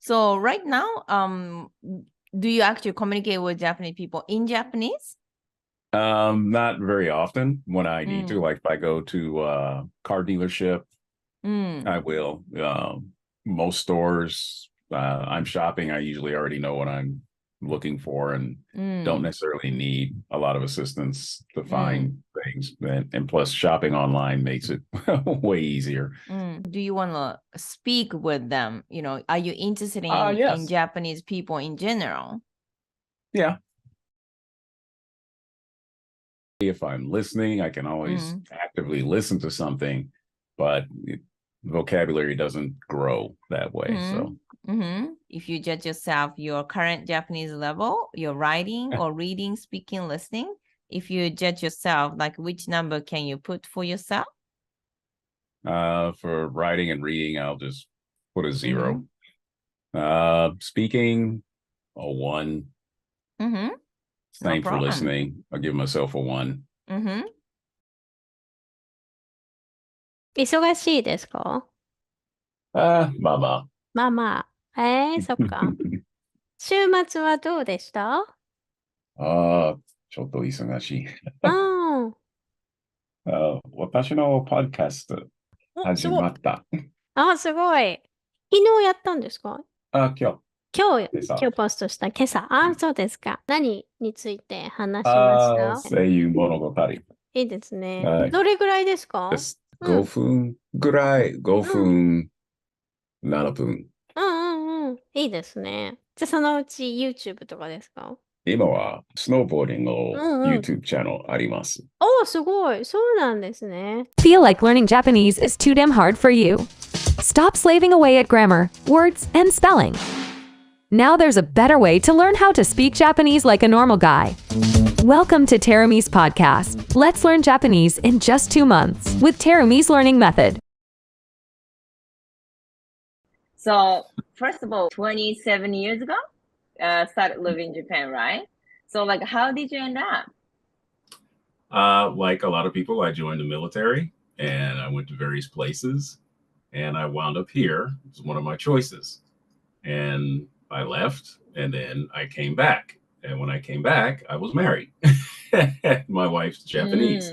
So right now, do you actually communicate with Japanese people in Japanese? Not very often when I need to. Mm. Like if I go to a car dealership, I will. Most stores, I'm shopping, I usually already know what I'm looking for and don't necessarily need a lot of assistance to find things. And plus, shopping online makes it way easier. Do you want to speak with them? Are you interested in Yes. Japanese people in general? Yeah. If I'm listening, I can always actively listen to something, but vocabulary doesn't grow that way. So, If you judge yourself, your current Japanese level, your writing or reading, speaking, listening, if you judge yourself, like which number can you put for yourself? for writing and reading, I'll just put a 0. Speaking, a 1. No Same for problem. listening. I'll give myself a 1. 忙しいですか？まあまあ。まあまあ。そっか。週末はどうでした？ちょっと忙しい。うん。私のポッドキャスト始まった。すごい。昨日やったんですか？今日今日ポストした今朝。そうですか。何について話しました？声優物語。いいですね。どれぐらいですか？5分ぐらい、5分、7分。いいですね。じゃあそのうち YouTube とかですか？今はスノーボーディングの YouTube チャンネルあります。すごい。そうなんですね。Feel like learning Japanese is too damn hard for you? Stop slaving away at grammar, words, and spelling. Now there's a better way to learn how to speak Japanese like a normal guy. Welcome to Terumi's podcast. Let's learn Japanese in just 2 months with Terumi's learning method. So, first of all, 27 years ago, started living in Japan, right? So, like, how did you end up? Like a lot of people, I joined the military and I went to various places and I wound up here. It was one of my choices. And I left and then I came back. And when I came back, I was married. My wife's Japanese.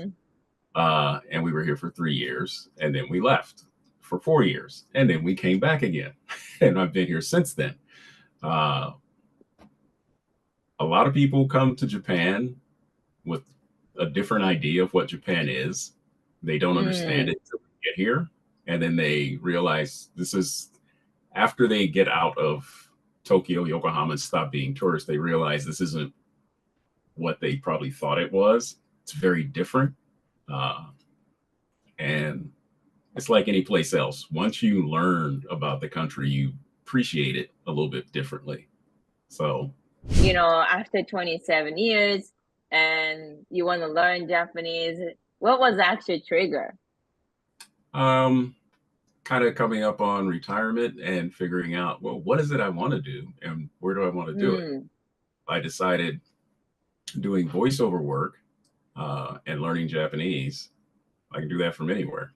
And we were here for 3 years and then we left for 4 years and then we came back again. And I've been here since then. A lot of people come to Japan with a different idea of what Japan is. They don't understand it until they get here. And then they realize this is after they get out of Tokyo, Yokohama, and stop being tourists, they realize this isn't what they probably thought it was. It's very different. And it's like any place else. Once you learn about the country, you appreciate it a little bit differently. So, after 27 years and you want to learn Japanese, what was the actual trigger? Kind of coming up on retirement and figuring out, well, what is it I want to do and where do I want to do it? I decided doing voiceover work and learning Japanese, I can do that from anywhere.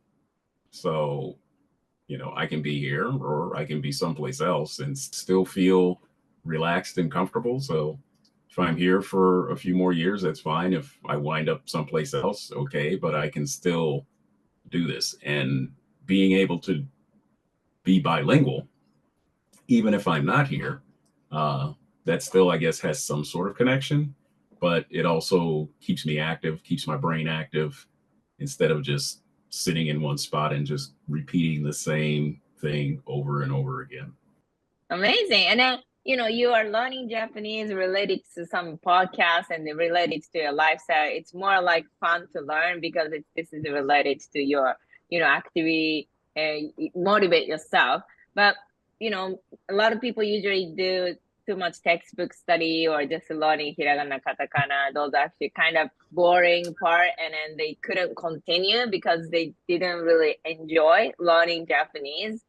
So, I can be here or I can be someplace else and still feel relaxed and comfortable. So if I'm here for a few more years, that's fine. If I wind up someplace else, okay, but I can still do this. And being able to be bilingual, even if I'm not here, that still, I guess, has some sort of connection, but it also keeps me active, keeps my brain active instead of just sitting in one spot and just repeating the same thing over and over again. Amazing. And then, you are learning Japanese related to some podcasts and related to your lifestyle. It's more like fun to learn because this is related to your, activity and motivate yourself. But, a lot of people usually do too much textbook study or just learning hiragana, katakana. Those are actually kind of boring part. And then they couldn't continue because they didn't really enjoy learning Japanese.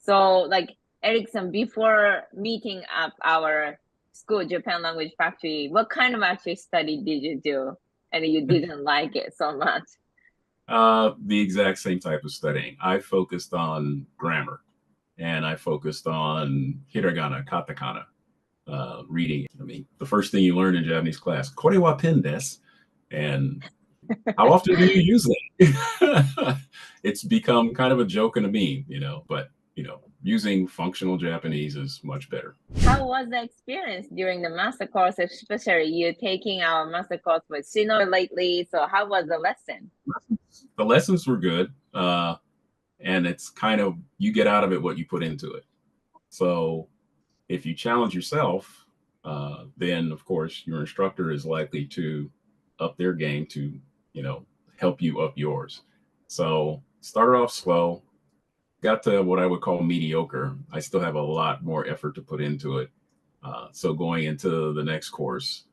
So like, Erickson, before meeting up our school, Japan Language Factory, what kind of actually study did you do? And you didn't like it so much? The exact same type of studying. I focused on grammar. and I focused on hiragana, katakana, reading. I mean, the first thing you learn in Japanese class, kore wa pen desu. And how often do you use it? It's become kind of a joke and a meme, but using functional Japanese is much better. How was the experience during the master course, especially you taking our master course with Shino lately? So how was the lesson? The lessons were good. And it's kind of, you get out of it what you put into it. So if you challenge yourself, then of course your instructor is likely to up their game to, help you up yours. So started off slow, got to what I would call mediocre. I still have a lot more effort to put into it. So going into the next course,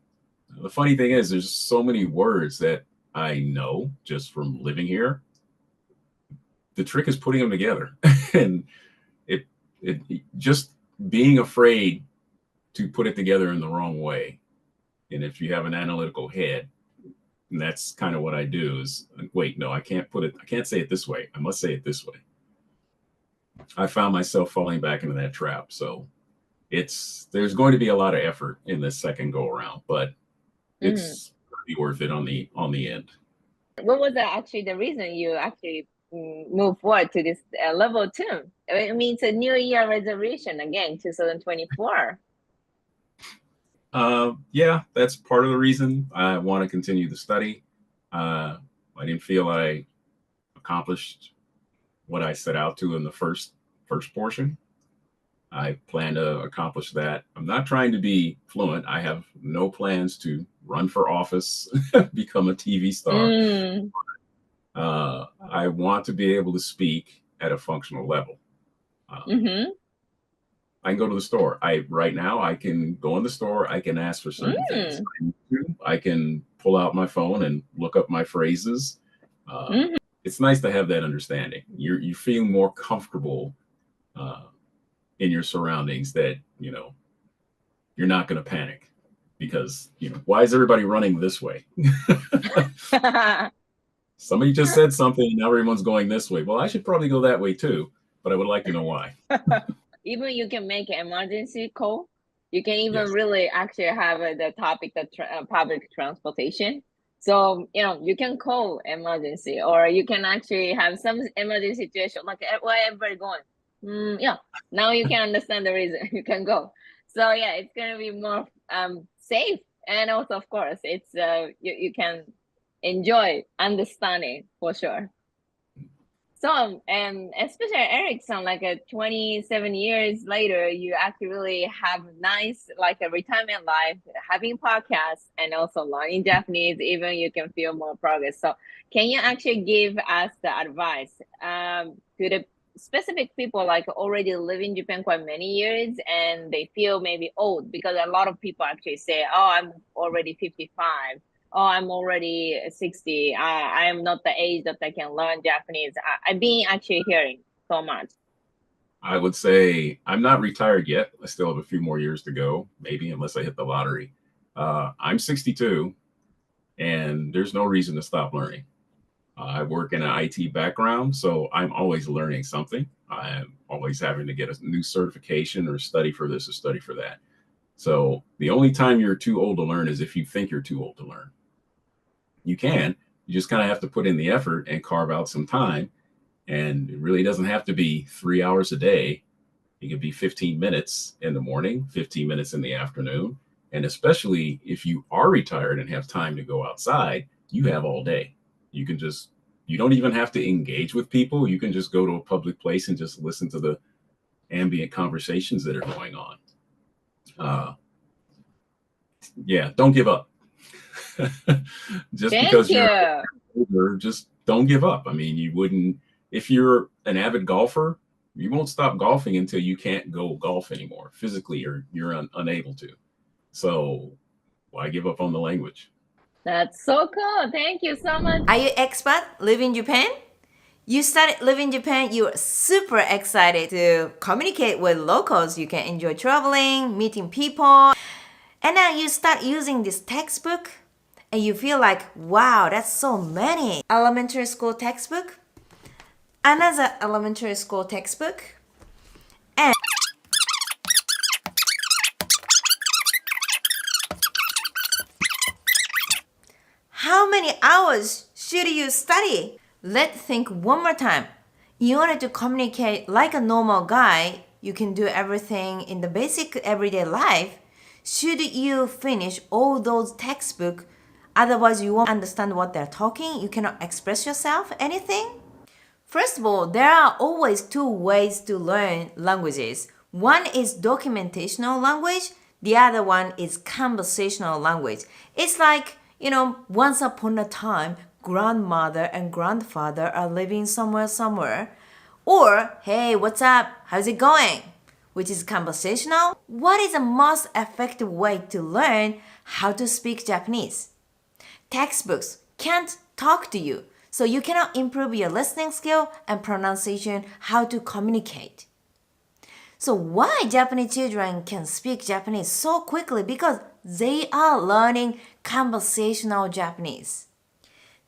the funny thing is there's so many words that I know just from living here. The trick is putting them together. And it just being afraid to put it together in the wrong way. And if you have an analytical head, and that's kind of what I do is, wait, no, I can't say it this way. I must say it this way. I found myself falling back into that trap. So there's going to be a lot of effort in this second go around, but it's going to be worth it on the end. What was actually the reason you actually move forward to this level 2? It means a new year resolution again, 2024. Yeah, that's part of the reason I want to continue the study. I didn't feel I accomplished what I set out to in the first portion. I plan to accomplish that. I'm not trying to be fluent. I have no plans to run for office, become a TV star. I want to be able to speak at a functional level. I can go to the store. Right now I can go in the store. I can ask for certain things. I can pull out my phone and look up my phrases. It's nice to have that understanding. You feel more comfortable in your surroundings that, you're not going to panic because, why is everybody running this way? Somebody just said something and now everyone's going this way. Well, I should probably go that way too, but I would like to know why. Even you can make an emergency call. You can even really actually have the topic of public transportation. So, you can call emergency, or you can actually have some emergency situation, like where everybody going. Now you can understand the reason you can go. So yeah, it's going to be more safe. And also, of course, it's you can enjoy understanding for sure. So, especially Erickson, like 27 years later, you actually really have nice, like a retirement life, having podcasts and also learning Japanese, even you can feel more progress. So can you actually give us the advice to the specific people like already live in Japan quite many years and they feel maybe old, because a lot of people actually say, oh, I'm already 55. Oh, I'm already 60. I am not the age that I can learn Japanese. I've been actually hearing so much. I would say I'm not retired yet. I still have a few more years to go, maybe, unless I hit the lottery. I'm 62, and there's no reason to stop learning. I work in an IT background, so I'm always learning something. I'm always having to get a new certification or study for this or study for that. So the only time you're too old to learn is if you think you're too old to learn. You just kind of have to put in the effort and carve out some time. And it really doesn't have to be 3 hours a day. It could be 15 minutes in the morning, 15 minutes in the afternoon. And especially if you are retired and have time to go outside, you have all day. You don't even have to engage with people. You can just go to a public place and just listen to the ambient conversations that are going on. Don't give up. Because you're older, just don't give up. I mean, you wouldn't, if you're an avid golfer, you won't stop golfing until you can't go golf anymore. Physically, you're unable to. So why give up on the language? That's so cool. Thank you so much. Are you expat live in Japan? You started living in Japan, you're super excited to communicate with locals. You can enjoy traveling, meeting people. And then you start using this textbook and you feel like, wow, that's so many. Elementary school textbook, another elementary school textbook, And how many hours should you study? Let's think one more time. In order to communicate like a normal guy, you can do everything in the basic everyday life. Should you finish all those textbooks? Otherwise, you won't understand what they're talking. You cannot express yourself, anything. First of all, there are always two ways to learn languages. One is documentational language. The other one is conversational language. It's like, once upon a time, grandmother and grandfather are living somewhere. Or, hey, what's up? How's it going? Which is conversational. What is the most effective way to learn how to speak Japanese? Textbooks can't talk to you, so you cannot improve your listening skill and pronunciation, how to communicate. So why Japanese children can speak Japanese so quickly? Because they are learning conversational Japanese.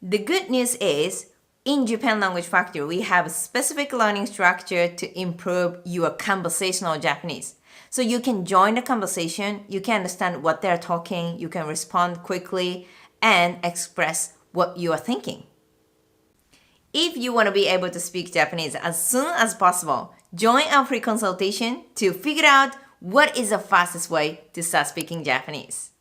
The good news is, in Japan Language Factory, we have a specific learning structure to improve your conversational Japanese. So you can join the conversation, you can understand what they're talking, you can respond quickly, and express what you are thinking. If you want to be able to speak Japanese as soon as possible, join our free consultation to figure out what is the fastest way to start speaking Japanese.